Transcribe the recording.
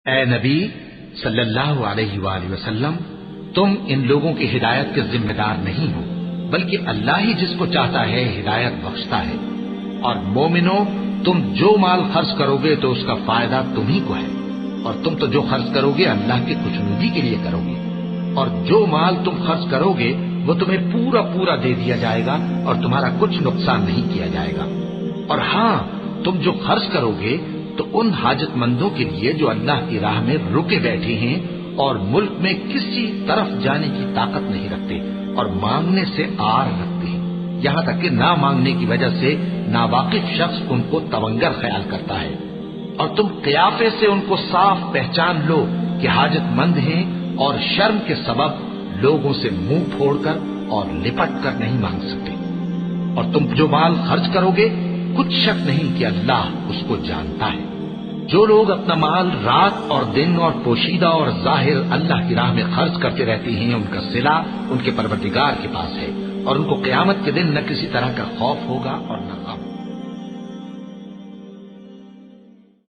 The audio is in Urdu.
اے نبی صلی اللہ علیہ وآلہ وسلم، تم ان لوگوں کی ہدایت کے ذمہ دار نہیں ہو، بلکہ اللہ ہی جس کو چاہتا ہے ہدایت بخشتا ہے۔ اور مومنو، تم جو مال خرچ کرو گے تو اس کا فائدہ تمہیں کو ہے، اور تم تو جو خرچ کرو گے اللہ کی خوشنودی کے لیے کرو گے، اور جو مال تم خرچ کرو گے وہ تمہیں پورا پورا دے دیا جائے گا اور تمہارا کچھ نقصان نہیں کیا جائے گا۔ اور ہاں، تم جو خرچ کرو گے تو ان حاجت مندوں کے لیے جو اللہ کی راہ میں رکے بیٹھے ہیں اور ملک میں کسی طرف جانے کی طاقت نہیں رکھتے اور مانگنے سے آر رکھتے ہیں، یہاں تک کہ نہ مانگنے کی وجہ سے ناواقف شخص ان کو تونگر خیال کرتا ہے، اور تم قیافے سے ان کو صاف پہچان لو کہ حاجت مند ہیں، اور شرم کے سبب لوگوں سے منہ پھوڑ کر اور لپٹ کر نہیں مانگ سکتے۔ اور تم جو مال خرچ کرو گے کچھ شک نہیں کہ اللہ اس کو جانتا ہے۔ جو لوگ اپنا مال رات اور دن اور پوشیدہ اور ظاہر اللہ کی راہ میں خرچ کرتے رہتے ہیں، ان کا صلہ ان کے پروردگار کے پاس ہے، اور ان کو قیامت کے دن نہ کسی طرح کا خوف ہوگا اور نہ غم۔